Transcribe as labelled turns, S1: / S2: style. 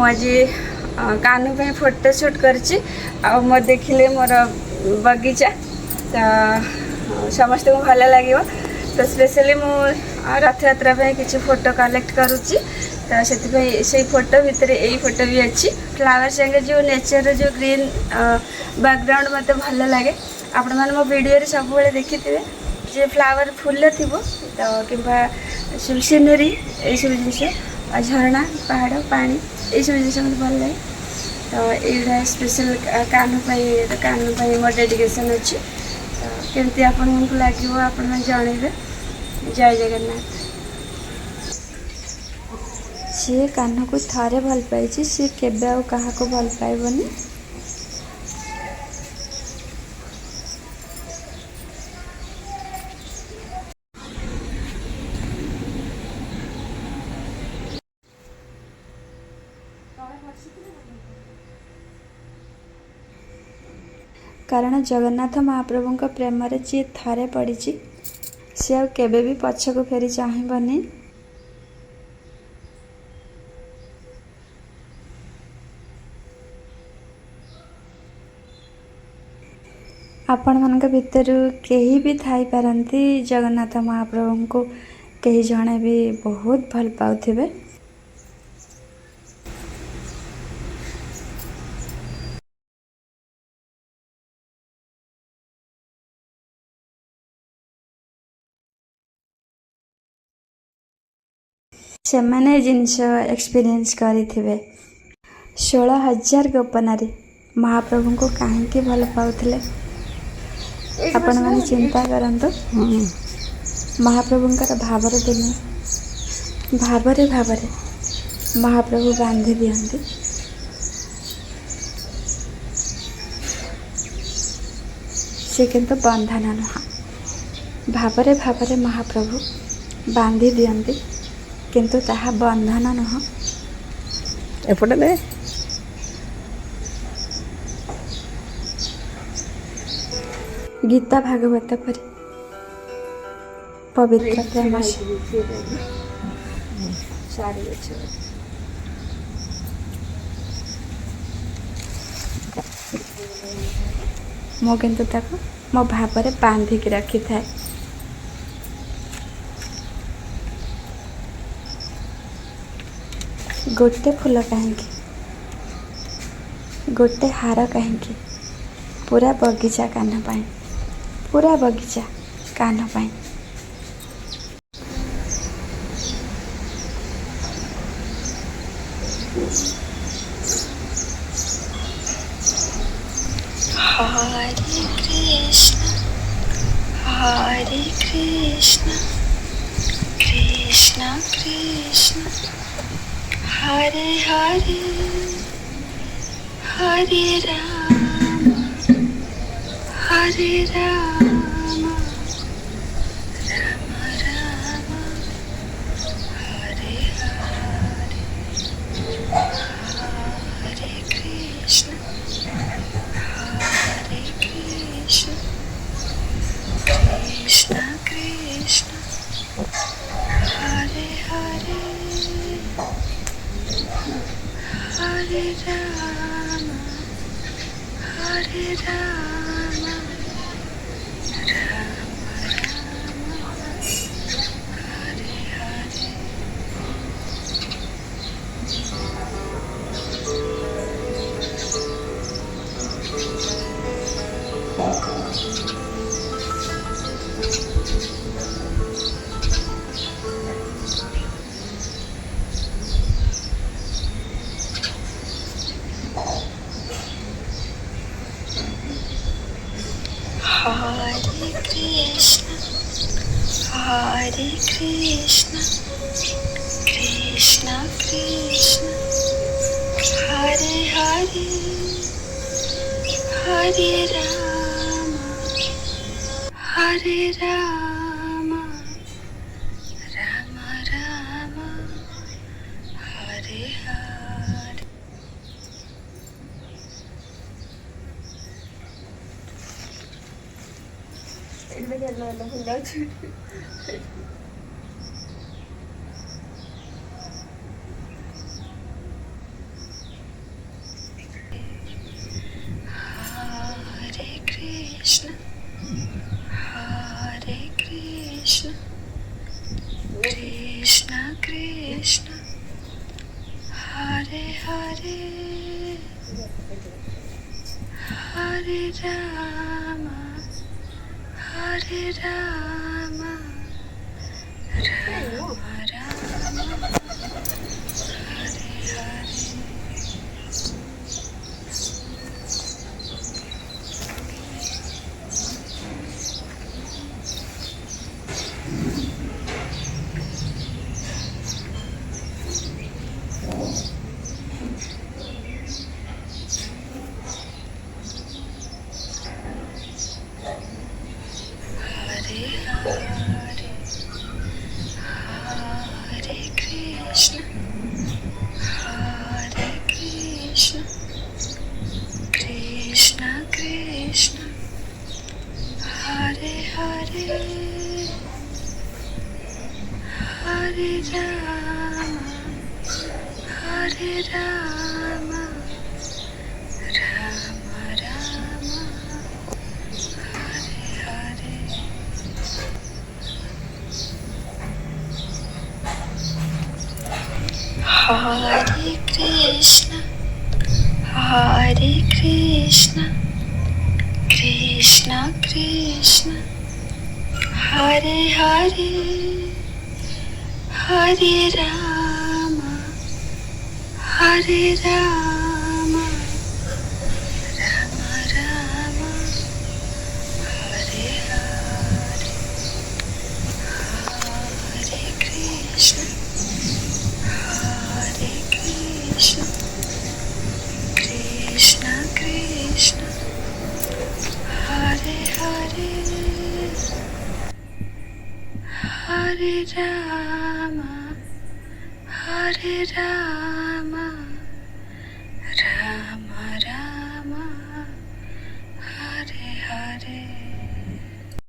S1: आज कानू पे photo shoot करछि आ देखिले मोर बगीचा तो समस्त को भल लगे। तो स्पेशली मु रथ यात्रा पे किसी फोटो कलेक्ट करुच्ची तो से फोटो भितर यही फोटो भी अच्छी फ्लावर संगे जो नेचर जो ग्रीन बैकग्राउंड मत भल लगे। आपण मैंने मो वीडियो सब देखी थे जे फ्लावर फुल थी तो कि सीनरी यही सब जिन झरणा पहाड़ पानी ये सब जिन मत भल लगे। तो ये स्पेशल कानू मोर डेडिकेशन अच्छी तो केमती आपको लगे आपण जनइबे। जय जगन्नाथ। सी कान्ह को थारे भल पाई सी केबे आ कहा को भल पाइबनी। कारण जगन्नाथ महाप्रभु का प्रेम रे जी थारे पड़ी सी आ केबे भी पछ को फेरी चाहबनी। आपण मान भितर कहीं भी थाई पारंती जगन्नाथ महाप्रभु को कहीं जड़े भी बहुत भल पाउथिबे। से माने जिनस एक्सपीरियंस करिथिबे 16,000 गोपनारी महाप्रभु को कहीं भल पाउथिले। आपण माने चिंता करंतु महाप्रभुंकर भावर दिन भावरे भावरे महाप्रभु बांधी दियंती। से किंतु बंधन नुह भावरे भावरे महाप्रभु बांधी दियंती किंतु ताहा बंधन नुह।
S2: एपटे
S1: गीता भागवत परी पवित्र प्रेम मो किंतु ताको मो भावरे बांधिक रखी थाए। गोटे फूल कहीं गोटे हार कहीं पूरा बगीचा कान पाई पूरा बगीचा कान पाई। हरे कृष्ण कृष्ण कृष्ण हरे हरे हरे राम हरे राम राम राम हरे हरे हरे कृष्ण कृष्ण कृष्ण हरे हरे हरे राम हरे राम राम राम हरे हरे। हरे कृष्ण कृष्ण कृष्ण हरे हरे हरे राम हरे Ram Ram Ram Hare Hare. Hare Hare Rama Hare Rama Rama Rama Hare Hare. Hare Krishna, Hare Krishna, Krishna Krishna, Hare Hare, Hare Rama, Hare Rama, Rama Rama, Hare Hare, Hare Krishna, Hare Krishna, Krishna Krishna, Hare Hare, Hare Rama, Hare Rama.